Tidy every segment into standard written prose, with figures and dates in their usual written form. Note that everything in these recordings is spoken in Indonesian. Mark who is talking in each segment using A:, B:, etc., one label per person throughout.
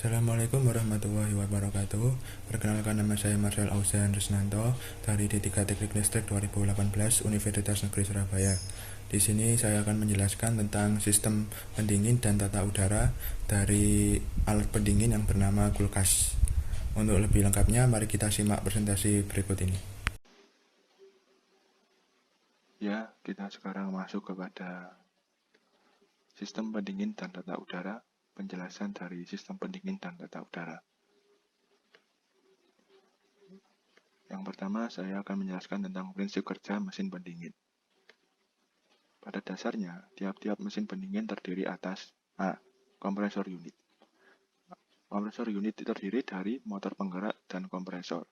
A: Assalamualaikum warahmatullahi wabarakatuh. Perkenalkan, nama saya Marcel Ausen Risnanto dari D3 Teknik Listrik 2018 Universitas Negeri Surabaya. Di sini saya akan menjelaskan tentang sistem pendingin dan tata udara dari alat pendingin yang bernama kulkas. Untuk lebih lengkapnya, mari kita simak presentasi berikut ini.
B: Ya, kita sekarang masuk kepada sistem pendingin dan tata udara, penjelasan dari sistem pendingin dan tata udara. Yang pertama, saya akan menjelaskan tentang prinsip kerja mesin pendingin. Pada dasarnya, tiap-tiap mesin pendingin terdiri atas A. Kompresor unit. Kompresor unit terdiri dari motor penggerak dan kompresor.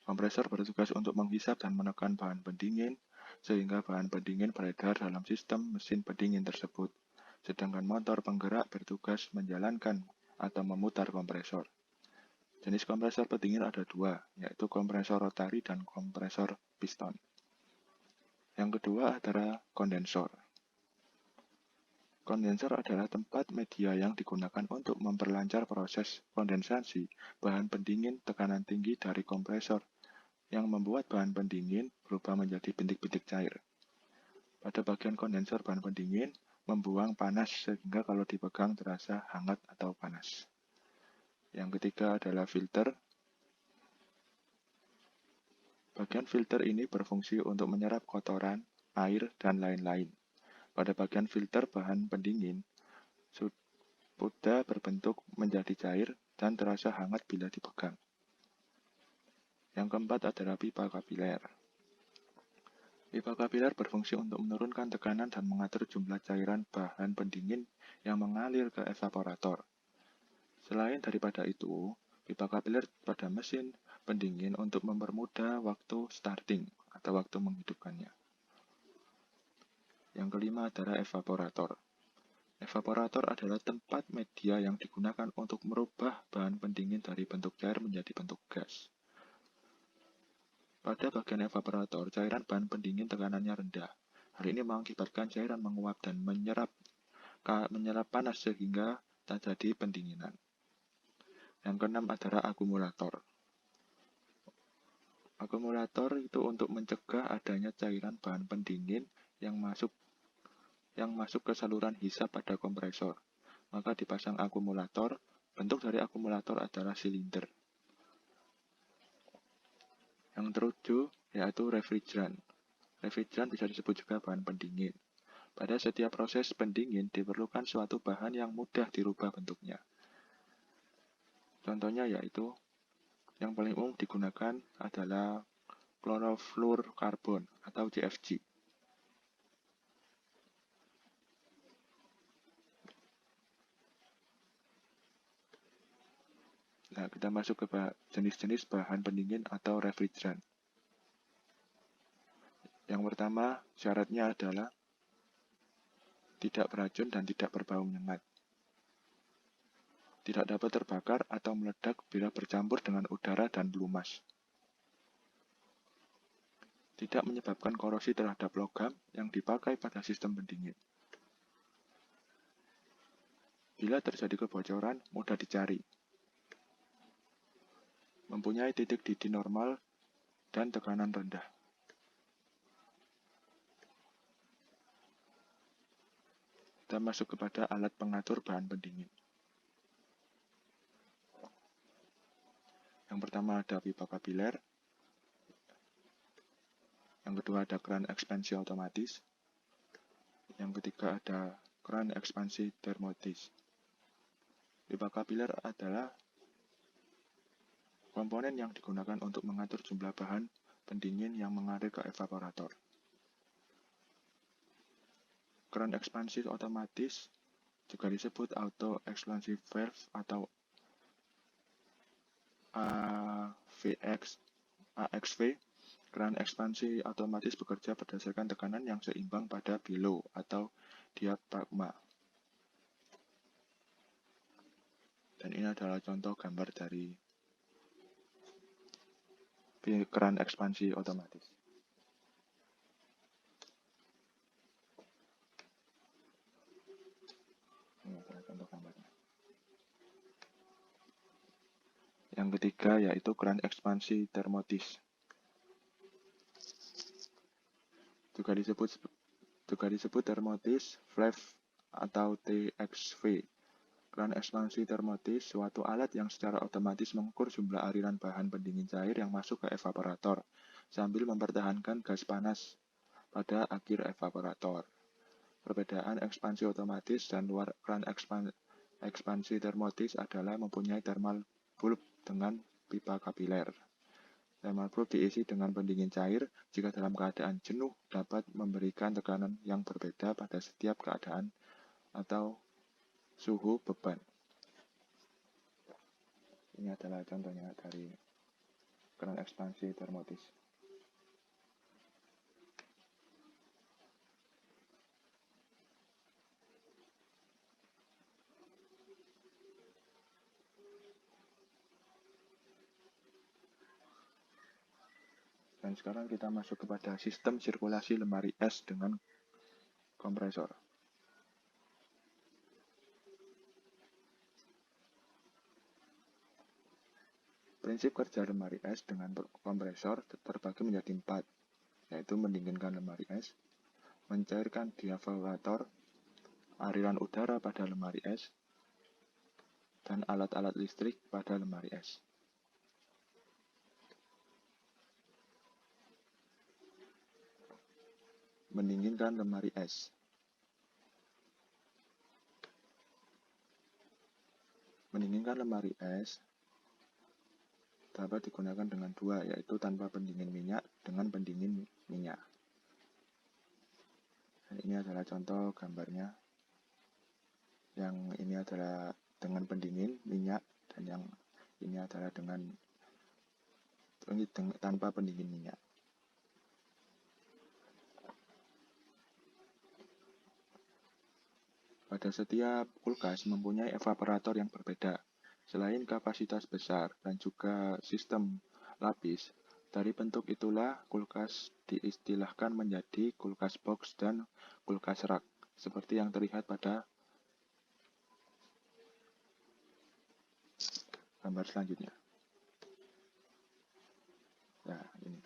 B: Kompresor bertugas untuk menghisap dan menekan bahan pendingin, sehingga bahan pendingin beredar dalam sistem mesin pendingin tersebut. Sedangkan motor penggerak bertugas menjalankan atau memutar kompresor. Jenis kompresor pendingin ada dua, yaitu kompresor rotari dan kompresor piston. Yang kedua adalah kondensor. Kondensor adalah tempat media yang digunakan untuk memperlancar proses kondensasi bahan pendingin tekanan tinggi dari kompresor yang membuat bahan pendingin berubah menjadi bintik-bintik cair. Pada bagian kondensor bahan pendingin membuang panas sehingga kalau dipegang terasa hangat atau panas. Yang ketiga adalah filter. Bagian filter ini berfungsi untuk menyerap kotoran, air, dan lain-lain. Pada bagian filter bahan pendingin, sudah berbentuk menjadi cair dan terasa hangat bila dipegang. Yang keempat adalah pipa kapiler. Pipa kapiler berfungsi untuk menurunkan tekanan dan mengatur jumlah cairan bahan pendingin yang mengalir ke evaporator. Selain daripada itu, pipa kapiler pada mesin pendingin untuk mempermudah waktu starting atau waktu menghidupkannya. Yang kelima adalah evaporator. Evaporator adalah tempat media yang digunakan untuk merubah bahan pendingin dari bentuk cair menjadi bentuk gas. Pada bagian evaporator, cairan bahan pendingin tekanannya rendah. Hal ini mengakibatkan cairan menguap dan menyerap panas sehingga terjadi pendinginan. Yang keenam adalah akumulator. Akumulator itu untuk mencegah adanya cairan bahan pendingin yang masuk ke saluran hisap pada kompresor. Maka dipasang akumulator. Bentuk dari akumulator adalah silinder. Yang ketujuh yaitu refrigeran. Refrigeran bisa disebut juga bahan pendingin. Pada setiap proses pendingin diperlukan suatu bahan yang mudah dirubah bentuknya. Contohnya yaitu yang paling umum digunakan adalah klorofluorkarbon atau CFC. Nah, kita masuk ke jenis-jenis bahan pendingin atau refrigeran. Yang pertama, syaratnya adalah tidak beracun dan tidak berbau menyengat. Tidak dapat terbakar atau meledak bila bercampur dengan udara dan pelumas. Tidak menyebabkan korosi terhadap logam yang dipakai pada sistem pendingin. Bila terjadi kebocoran, mudah dicari. Mempunyai titik didih normal dan tekanan rendah. Kita masuk kepada alat pengatur bahan pendingin. Yang pertama ada pipa kapiler. Yang kedua ada keran ekspansi otomatis. Yang ketiga ada keran ekspansi termotis. Pipa kapiler adalah komponen yang digunakan untuk mengatur jumlah bahan pendingin yang mengalir ke evaporator. Keran ekspansi otomatis juga disebut auto expansion valve atau AXV. Keran ekspansi otomatis bekerja berdasarkan tekanan yang seimbang pada below atau diafragma. Dan ini adalah contoh gambar dari keran ekspansi otomatis. Ini adalah contoh gambarnya. Yang ketiga yaitu keran ekspansi termotis. Juga disebut termotis valve atau TXV. Keran ekspansi termotis suatu alat yang secara otomatis mengukur jumlah aliran bahan pendingin cair yang masuk ke evaporator sambil mempertahankan gas panas pada akhir evaporator. Perbedaan ekspansi otomatis dan luar keran ekspansi termotis adalah mempunyai thermal bulb dengan pipa kapiler. Thermal bulb diisi dengan pendingin cair jika dalam keadaan jenuh dapat memberikan tekanan yang berbeda pada setiap keadaan atau suhu beban. Ini adalah contohnya dari keran ekspansi termotis. Dan sekarang kita masuk kepada sistem sirkulasi lemari es dengan kompresor. Prinsip kerja lemari es dengan kompresor terbagi menjadi 4, yaitu mendinginkan lemari es, mencairkan di evaporator, aliran udara pada lemari es, dan alat-alat listrik pada lemari es. Mendinginkan lemari es. Mendinginkan lemari es dapat digunakan dengan 2, yaitu tanpa pendingin minyak dengan pendingin minyak. Dan ini adalah contoh gambarnya. Yang ini adalah dengan pendingin minyak dan yang ini adalah tanpa pendingin minyak. Pada setiap kulkas mempunyai evaporator yang berbeda. Selain kapasitas besar dan juga sistem lapis, dari bentuk itulah kulkas diistilahkan menjadi kulkas box dan kulkas rak, seperti yang terlihat pada gambar selanjutnya. Nah, ini.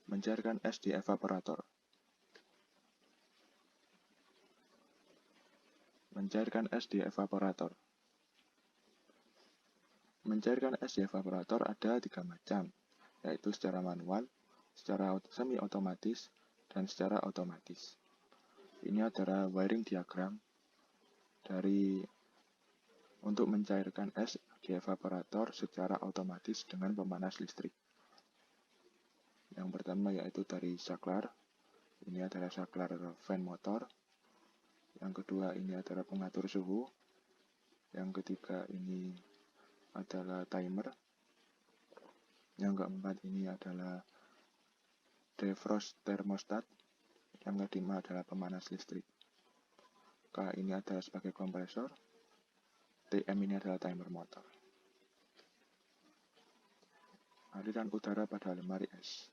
B: Mencairkan es di evaporator. Mencairkan es di evaporator. Mencairkan es di evaporator ada 3 macam, yaitu secara manual, secara semi-otomatis, dan secara otomatis. Ini adalah wiring diagram untuk mencairkan es di evaporator secara otomatis dengan pemanas listrik. Yang pertama yaitu dari saklar. Ini adalah saklar fan motor. Yang kedua ini adalah pengatur suhu. Yang ketiga ini adalah timer. Yang keempat ini adalah defrost thermostat. Yang kelima adalah pemanas listrik. K ini adalah sebagai kompresor. TM ini adalah timer motor. Aliran udara pada lemari es.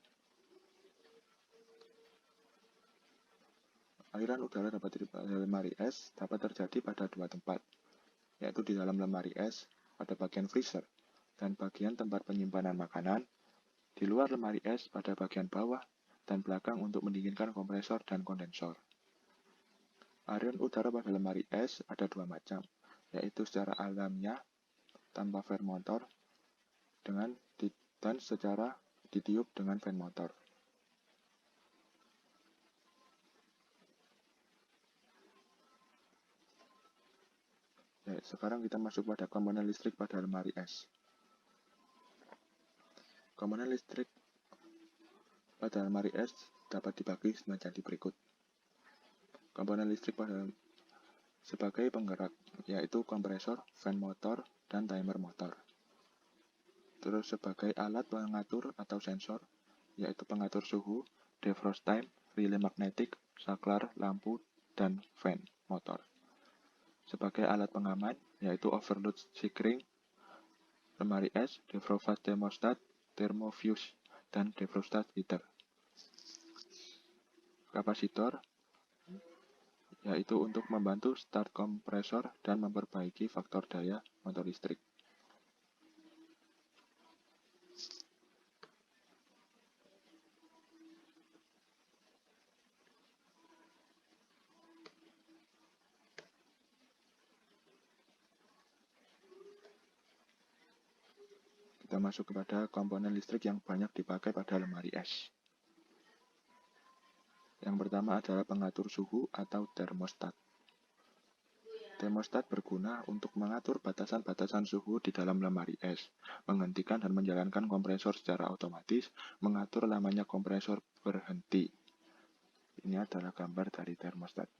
B: Aliran udara pada lemari es dapat terjadi pada 2 tempat, yaitu di dalam lemari es pada bagian freezer dan bagian tempat penyimpanan makanan, di luar lemari es pada bagian bawah dan belakang untuk mendinginkan kompresor dan kondensor. Aliran udara pada lemari es ada 2 macam, yaitu secara alamiah tanpa fan motor dan secara ditiup dengan fan motor. Ya, sekarang kita masuk pada komponen listrik pada lemari es. Komponen listrik pada lemari es dapat dibagi menjadi berikut. Komponen listrik pada sebagai penggerak, yaitu kompresor, fan motor, dan timer motor. Terus sebagai alat pengatur atau sensor, yaitu pengatur suhu, defrost time, relay magnetik, saklar, lampu, dan fan motor. Sebagai alat pengaman, yaitu overload checkering, lemari es, defrost thermostat, thermofuse, dan defrostat heater. Kapasitor yaitu untuk membantu start kompresor dan memperbaiki faktor daya motor listrik. Kita masuk kepada komponen listrik yang banyak dipakai pada lemari es. Yang pertama adalah pengatur suhu atau termostat. Termostat berguna untuk mengatur batasan-batasan suhu di dalam lemari es, menghentikan dan menjalankan kompresor secara otomatis, mengatur lamanya kompresor berhenti. Ini adalah gambar dari termostat.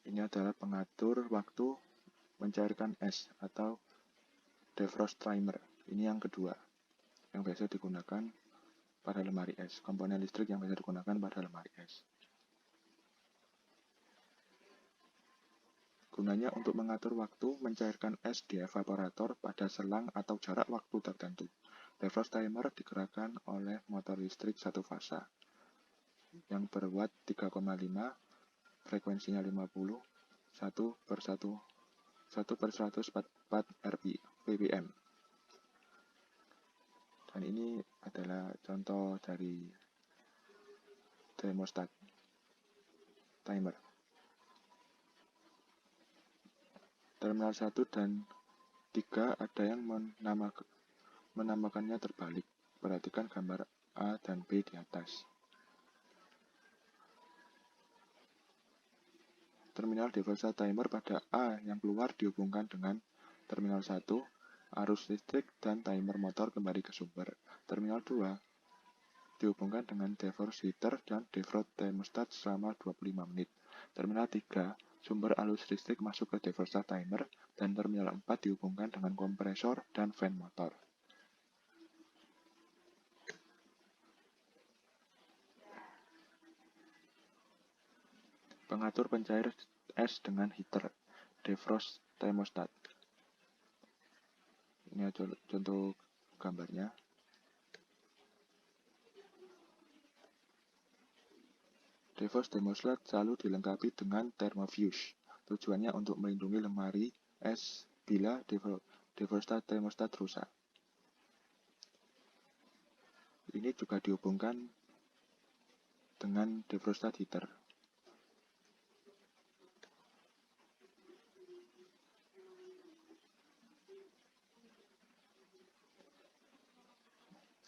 B: Ini adalah pengatur waktu mencairkan es atau defrost timer. Ini yang kedua, yang biasa digunakan pada lemari es. Komponen listrik yang biasa digunakan pada lemari es. Gunanya untuk mengatur waktu mencairkan es di evaporator pada selang atau jarak waktu tertentu. Defrost timer digerakkan oleh motor listrik satu fasa yang berwatt 3,5, frekuensinya 50, 1/144 ppm. Dan ini adalah contoh dari thermostat timer. Terminal 1 dan 3 ada yang menamakannya terbalik. Perhatikan gambar A dan B di atas. Terminal defrost timer pada A yang keluar dihubungkan dengan terminal 1, arus listrik dan timer motor kembali ke sumber. Terminal 2 dihubungkan dengan defrost heater dan defrost thermostat selama 25 menit. Terminal 3 sumber arus listrik masuk ke defrost timer, dan terminal 4 dihubungkan dengan kompresor dan fan motor. Pengatur pencair es dengan heater, defrost thermostat. Ini contoh gambarnya. Defrost thermostat selalu dilengkapi dengan thermofuse. Tujuannya untuk melindungi lemari es bila defrostat thermostat rusak. Ini juga dihubungkan dengan defrostat heater.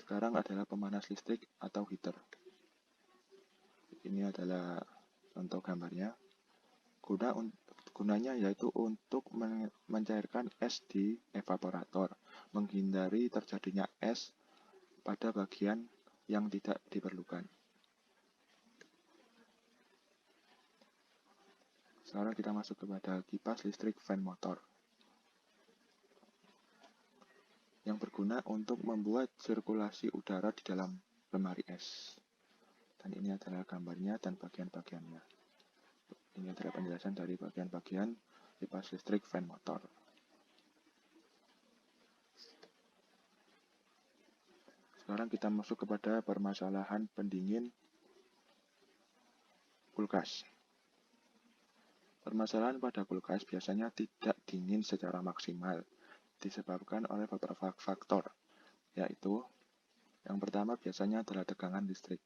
B: Sekarang adalah pemanas listrik atau heater. Ini adalah contoh gambarnya. Gunanya yaitu untuk mencairkan es di evaporator, menghindari terjadinya es pada bagian yang tidak diperlukan. Sekarang kita masuk kepada kipas listrik fan motor, yang berguna untuk membuat sirkulasi udara di dalam lemari es. Dan ini adalah gambarnya dan bagian-bagiannya. Ini adalah penjelasan dari bagian-bagian kipas listrik fan motor. Sekarang kita masuk kepada permasalahan pendingin kulkas. Permasalahan pada kulkas biasanya tidak dingin secara maksimal, disebabkan oleh beberapa faktor, yaitu yang pertama biasanya adalah tegangan listrik.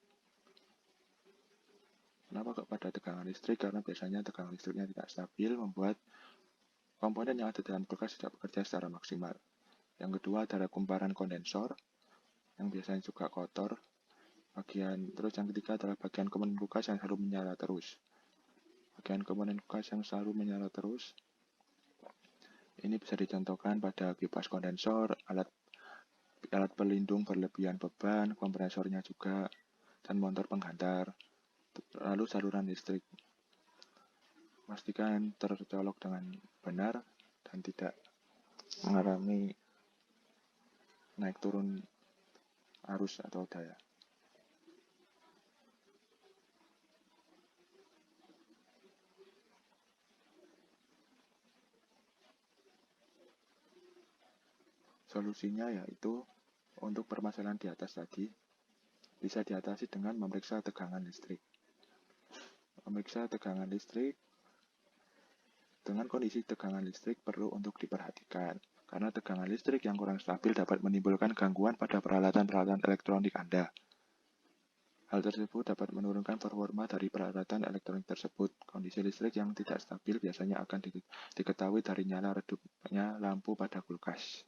B: Kenapa kok pada tegangan listrik? Karena biasanya tegangan listriknya tidak stabil, membuat komponen yang ada dalam kulkas tidak bekerja secara maksimal. Yang kedua adalah kumparan kondensor, yang biasanya juga kotor. Terus yang ketiga adalah bagian komponen kulkas yang selalu menyala terus. Bagian komponen kulkas yang selalu menyala terus, ini bisa dicontohkan pada kipas kondensor, alat pelindung berlebihan beban, kompresornya juga, dan motor penghantar. Lalu saluran listrik. Pastikan tercolok dengan benar dan tidak mengalami naik turun arus atau daya. Solusinya yaitu untuk permasalahan di atas tadi bisa diatasi dengan memeriksa tegangan listrik. Memeriksa tegangan listrik, dengan kondisi tegangan listrik perlu untuk diperhatikan, karena tegangan listrik yang kurang stabil dapat menimbulkan gangguan pada peralatan-peralatan elektronik Anda. Hal tersebut dapat menurunkan performa dari peralatan elektronik tersebut. Kondisi listrik yang tidak stabil biasanya akan diketahui dari nyala redupnya lampu pada kulkas.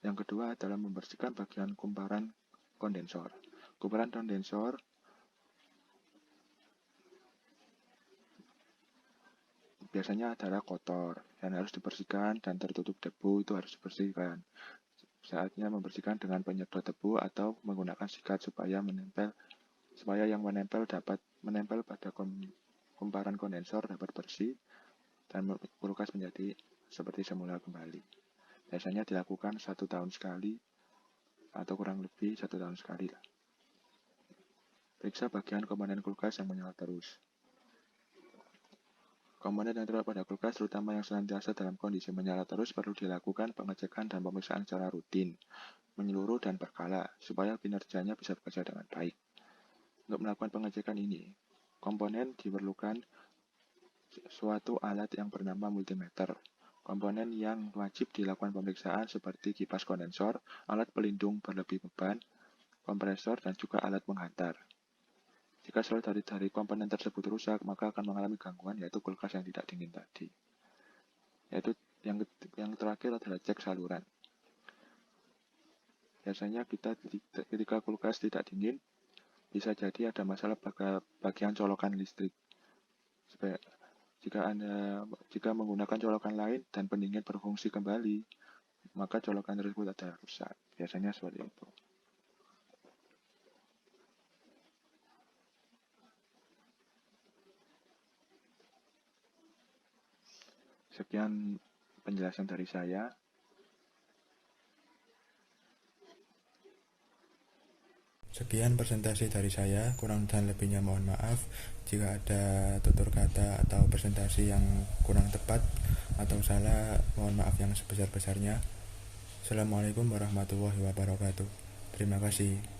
B: Yang kedua adalah membersihkan bagian kumparan kondensor. Kumparan kondensor biasanya adalah kotor dan harus dibersihkan, dan tertutup debu itu harus dibersihkan. Saatnya membersihkan dengan penyedot debu atau menggunakan sikat supaya yang menempel dapat menempel pada kumparan kondensor dapat bersih dan kulkas menjadi seperti semula kembali. Biasanya dilakukan 1 tahun sekali atau kurang lebih 1 tahun sekali lah. Periksa bagian komponen kulkas yang menyala terus. Komponen yang terdapat pada kulkas, terutama yang senantiasa dalam kondisi menyala terus, perlu dilakukan pengecekan dan pemeriksaan secara rutin, menyeluruh dan berkala, supaya kinerjanya bisa bekerja dengan baik. Untuk melakukan pengecekan ini, komponen diperlukan suatu alat yang bernama multimeter. Komponen yang wajib dilakukan pemeriksaan seperti kipas kondensor, alat pelindung berlebih beban, kompresor, dan juga alat penghantar. Jika salah dari komponen tersebut rusak, maka akan mengalami gangguan, yaitu kulkas yang tidak dingin tadi. Yaitu yang terakhir adalah cek saluran. Biasanya ketika kulkas tidak dingin, bisa jadi ada masalah pada bagian colokan listrik. Jika menggunakan colokan lain dan pendingin berfungsi kembali, maka colokan tersebut ada rusak. Biasanya seperti itu. Sekian penjelasan dari saya.
A: Sekian presentasi dari saya, kurang dan lebihnya mohon maaf. Jika ada tutur kata atau presentasi yang kurang tepat atau salah, mohon maaf yang sebesar-besarnya. Assalamualaikum warahmatullahi wabarakatuh. Terima kasih.